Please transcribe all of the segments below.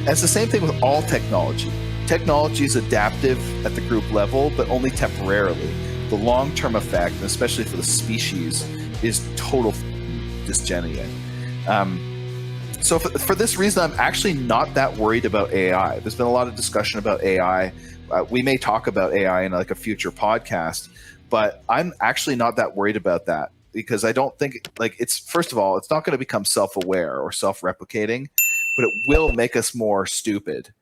And it's the same thing with all technology. Technology is adaptive at the group level, but only temporarily. The long-term effect, and especially for the species, is total dysgenia. So for this reason, I'm actually not that worried about AI. There's been a lot of discussion about AI. We may talk about AI in like a future podcast, but I'm actually not that worried about that because I don't think like it's, first of all, it's not going to become self-aware or self-replicating, but it will make us more stupid.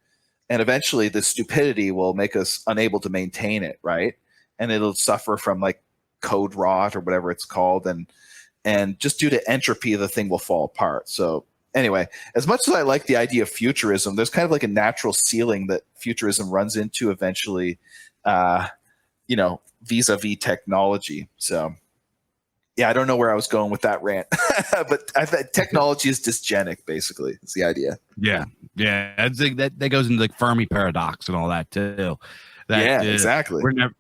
And eventually the stupidity will make us unable to maintain it, right? And it'll suffer from like code rot or whatever it's called. And just due to entropy, the thing will fall apart. So anyway, as much as I like the idea of futurism, there's kind of like a natural ceiling that futurism runs into eventually, vis-a-vis technology. So yeah, I don't know where I was going with that rant, but I think technology is dysgenic, basically. It's the idea. Yeah. I think that goes into the Fermi paradox and all that too. Exactly. We're never,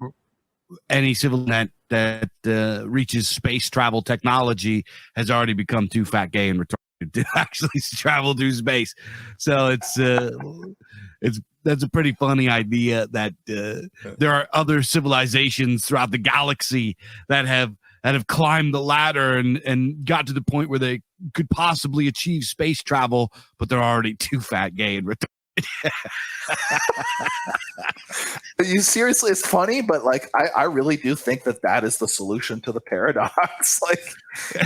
any civilization that reaches space travel technology has already become too fat, gay, and retarded to actually travel through space. So that's a pretty funny idea that there are other civilizations throughout the galaxy that have climbed the ladder and got to the point where they could possibly achieve space travel, but they're already too fat, gay, and retarded. You seriously, it's funny, but like I really do think that is the solution to the paradox. Like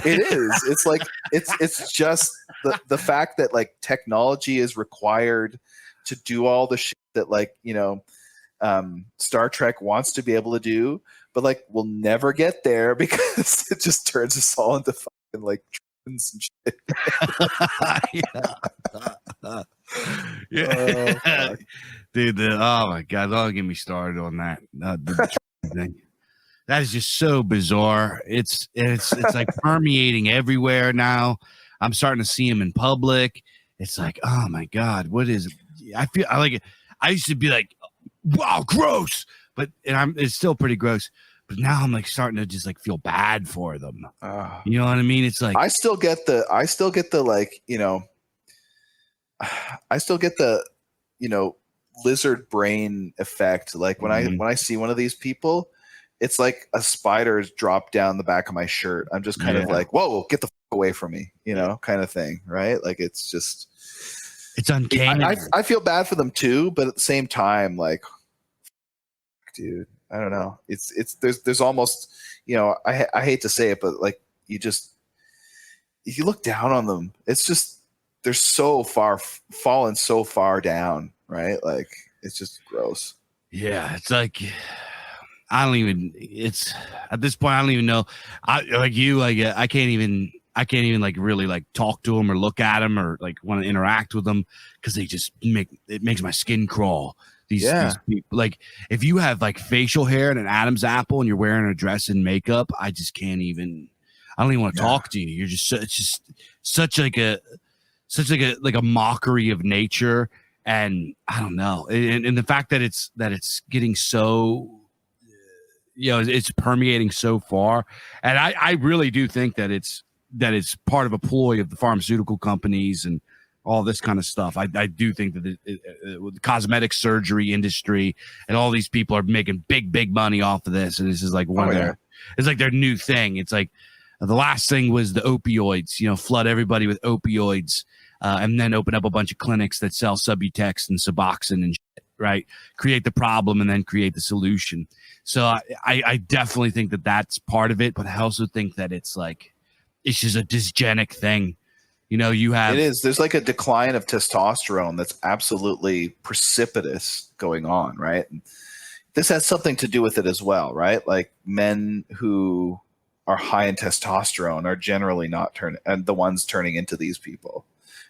it is. It's like it's just the fact that like technology is required to do all the shit that like Star Trek wants to be able to do, but like we'll never get there because it just turns us all into fucking like trends and shit. Yeah. Dude, oh my god, don't get me started on that. The thing. That is just so bizarre. It's like permeating everywhere now. I'm starting to see him in public. It's like, oh my god, what is it? I used to be like, wow, gross, but it's still pretty gross. But now I'm like starting to just like feel bad for them. You know what I mean? It's like I still get the like, I still get the lizard brain effect. Like when I see one of these people, it's like a spider's dropped down the back of my shirt. I'm just kind of like, whoa, get the fuck away from me, kind of thing, right? Like it's just, it's uncanny. I feel bad for them too, but at the same time, like, dude, I don't know. There's almost, I hate to say it, but like if you look down on them, it's just they're so far fallen so far down, right? Like it's just gross. Yeah, it's like it's at this point I don't even know. I can't even like really like talk to them or look at them or like want to interact with them because they just makes my skin crawl. These people, like if you have like facial hair and an Adam's apple and you're wearing a dress and makeup, I just can't even. I don't even want to talk to you. You're just it's just such like a mockery of nature, and I don't know. And the fact that it's getting so, it's permeating so far, and I really do think that it's part of a ploy of the pharmaceutical companies and all this kind of stuff. I do think that the cosmetic surgery industry and all these people are making big money off of this. And this is like it's like their new thing. It's like the last thing was the opioids, flood everybody with opioids and then open up a bunch of clinics that sell Subutex and Suboxone and shit, right? Create the problem and then create the solution. So I definitely think that that's part of it. But I also think that it's just a dysgenic thing. It is. There's like a decline of testosterone that's absolutely precipitous going on, right? And this has something to do with it as well, right? Like men who are high in testosterone are generally not the ones turning into these people.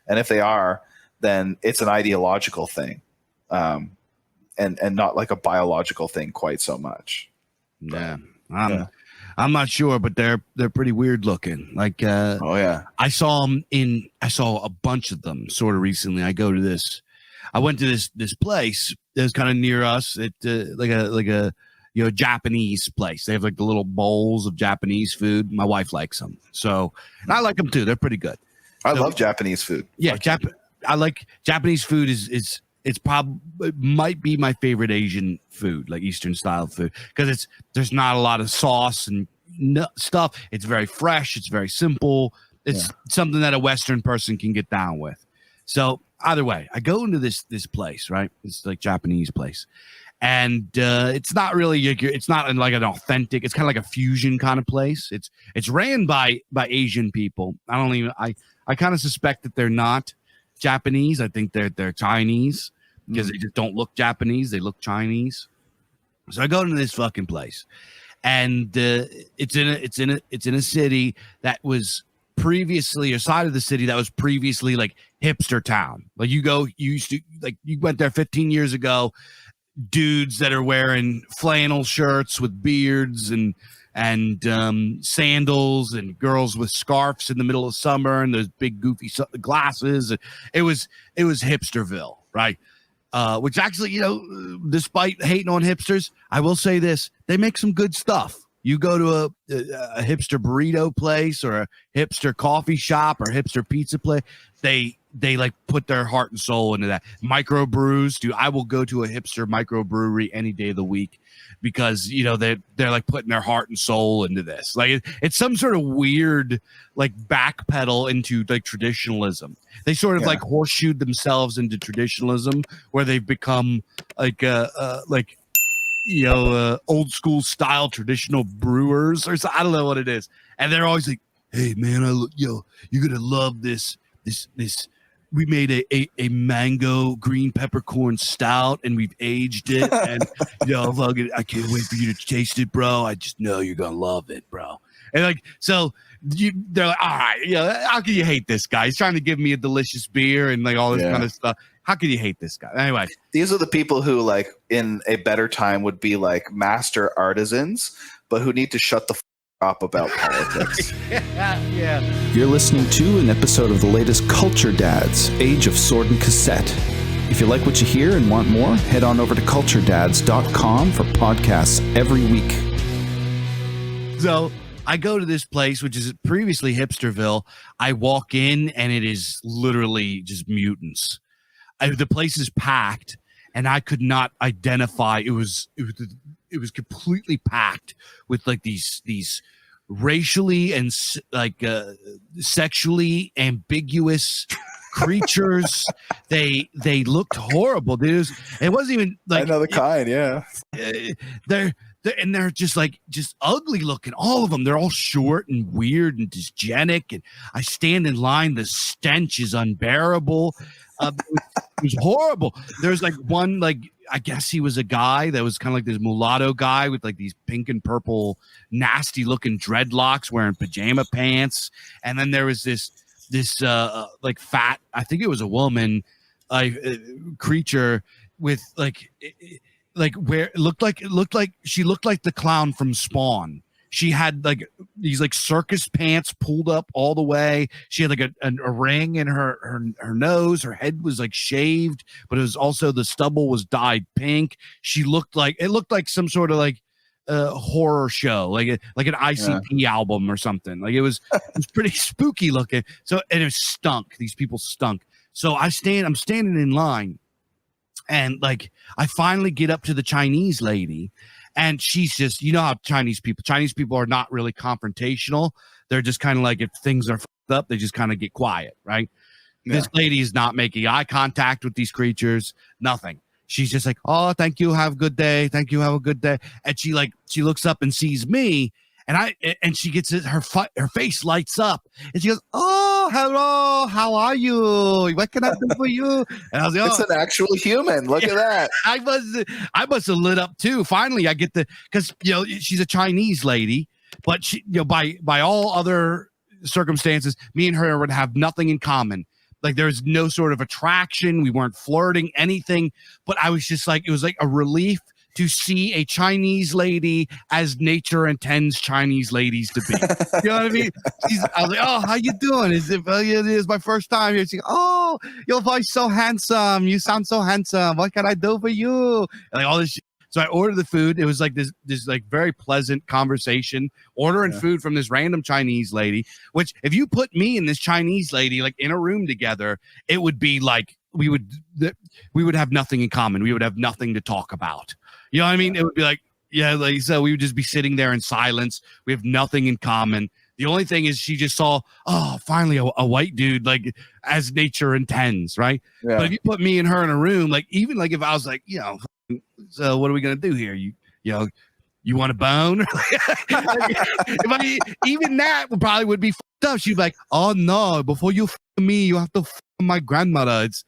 And if they are, then it's an ideological thing, and not like a biological thing quite so much. Yeah. I'm not sure, but they're pretty weird looking. Like, Oh yeah. I saw a bunch of them sort of recently. I went to this place that was kind of near us. It like a Japanese place. They have like the little bowls of Japanese food. My wife likes them, so and I like them too. They're pretty good. I love Japanese food. Yeah, I like Japanese food. It might be my favorite Asian food, like Eastern style food, because there's not a lot of sauce and stuff. It's very fresh. It's very simple. It's something that a Western person can get down with. So either way, I go into this place, right? It's like Japanese place, and it's not really it's not like an authentic. It's kind of like a fusion kind of place. It's ran by Asian people. I kind of suspect that they're not Japanese. I think they're Chinese because they just don't look Japanese. They look Chinese. So I go into this fucking place, and it's in a city that was previously, a side of the city that was previously like hipster town. Like you went there 15 years ago. Dudes that are wearing flannel shirts with beards and sandals, and girls with scarves in the middle of summer and those big goofy glasses. It was Hipsterville, right? Which actually, despite hating on hipsters, I will say this: they make some good stuff. You go to a hipster burrito place or a hipster coffee shop or hipster pizza place, they like put their heart and soul into that. Microbrews, dude, I will go to a hipster microbrewery any day of the week because they're like putting their heart and soul into this. Like it's some sort of weird like backpedal into like traditionalism. They sort of like horseshoed themselves into traditionalism, where they've become like old school style traditional brewers, or so, I don't know what it is. And they're always like, "Hey man, you're gonna love this. We made a mango green peppercorn stout, and we've aged it, and I can't wait for you to taste it, bro. I just know you're gonna love it, bro." And like, so they're like, "All right, how can you hate this guy? He's trying to give me a delicious beer and like all this kind of stuff. How can you hate this guy?" Anyway, these are the people who, like, in a better time would be like master artisans, but who need to shut the up about politics. Yeah. You're listening to an episode of the latest Culture Dads, Age of Sword and Cassette. If you like what you hear and want more, head on over to culturedads.com for podcasts every week. So I go to this place, which is previously Hipsterville. I walk in, and it is literally just mutants. The place is packed, and I could not identify. It was completely packed with like these racially and like sexually ambiguous creatures. They looked horrible. It wasn't even like I know the kind. Yeah, they're just ugly looking. All of them. They're all short and weird and dysgenic. And I stand in line. The stench is unbearable. It was horrible. There's like one, like, I guess he was a guy that was kind of like this mulatto guy with like these pink and purple nasty looking dreadlocks, wearing pajama pants. And then there was this like fat, I think it was a woman, creature with like where it looked like she looked like the clown from Spawn. She had like these like circus pants pulled up all the way. She had like a ring in her nose. Her head was like shaved, but it was also, the stubble was dyed pink. It looked like some sort of like horror show, like an ICP album or something. Like it was pretty spooky looking. So, and it stunk. These people stunk. So I'm standing in line, and like I finally get up to the Chinese lady. And she's just, how Chinese people are not really confrontational. They're just kind of like, if things are fucked up, they just kind of get quiet, right? Yeah. This lady is not making eye contact with these creatures, nothing. She's just like, "Oh, thank you, have a good day. Thank you, have a good day." And she looks up and sees me, and she gets her face lights up, and she goes, "Oh, hello, how are you? What can I do for you?" And I was like, "Oh, it's an actual human. Look at that." I must have lit up too. Finally, I get because she's a Chinese lady, but she, by all other circumstances, me and her would have nothing in common. Like there's no sort of attraction. We weren't flirting, anything. But I was just like, it was like a relief to see a Chinese lady as nature intends Chinese ladies to be. You know what I mean? I was like, oh, how you doing? It is my first time here. She's like, oh, your voice so handsome. You sound so handsome. What can I do for you? And like all this shit. So I ordered the food. It was like this like very pleasant conversation, ordering food from this random Chinese lady, which if you put me and this Chinese lady like in a room together, it would be like we would have nothing in common. We would have nothing to talk about. You know what I mean? It would be like, yeah, like so we would just be sitting there in silence. We have nothing in common. The only thing is she just saw, oh, finally a white dude, like as nature intends, right? Yeah. But if you put me and her in a room, like even like if I was like, you know, so what are we gonna do here? You want a bone? Even that would be fucked up. She'd be like, oh no, before you f me, you have to f my grandmother. It's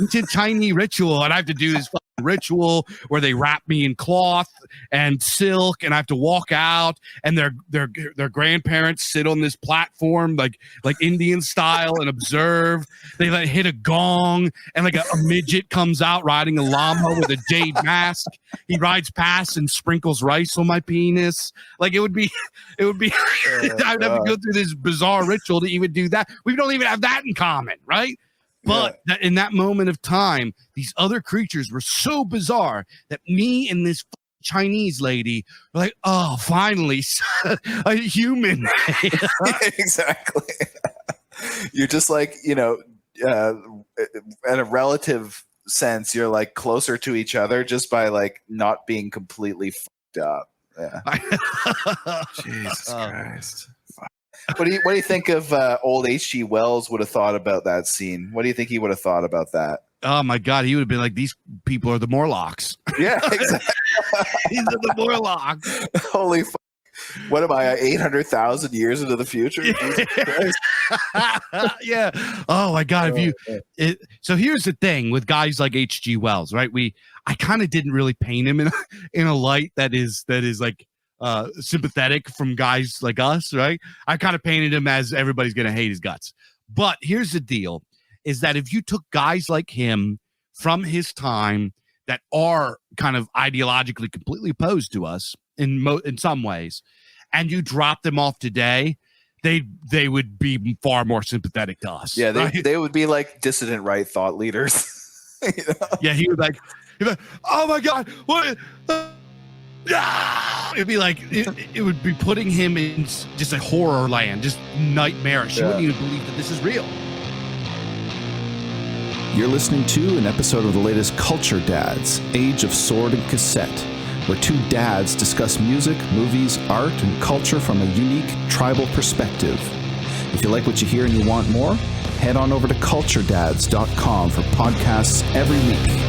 ancient Chinese ritual, and I have to do this ritual where they wrap me in cloth and silk, and I have to walk out, and their grandparents sit on this platform like Indian style and observe. They like hit a gong, and like a midget comes out riding a llama with a jade mask. He rides past and sprinkles rice on my penis. Like it would be I'd have to go through this bizarre ritual to even do that. We don't even have that in common, right? But in that moment of time, these other creatures were so bizarre that me and this Chinese lady were like, oh, finally, a human. Exactly. You're just like, you know, at a relative sense, you're like closer to each other just by like not being completely fucked up. Yeah. Jesus Christ. What do you think of old H.G. Wells would have thought about that scene? What do you think he would have thought about that? Oh my God, he would have been like, these people are the Morlocks. Yeah, exactly. These are the Morlocks. Holy fuck. What am I, 800,000 years into the future? Yeah. Oh my God. So here's the thing with guys like H.G. Wells, right? I kind of didn't really paint him in a light that is like sympathetic from guys like us, right? I kind of painted him as everybody's going to hate his guts. But here's the deal, is that if you took guys like him from his time that are kind of ideologically completely opposed to us in some ways, and you drop them off today, they would be far more sympathetic to us. Yeah, right? they would be like dissident right thought leaders. You know? Yeah, he'd be like, oh my God, what? It'd be like it would be putting him in just a horror land, just nightmarish. You wouldn't even believe that this is real. You're listening to an episode of the latest Culture Dads, Age of Sword and Cassette, where two dads discuss music, movies, art, and culture from a unique tribal perspective. If you like what you hear and you want more, head on over to culturedads.com for podcasts every week.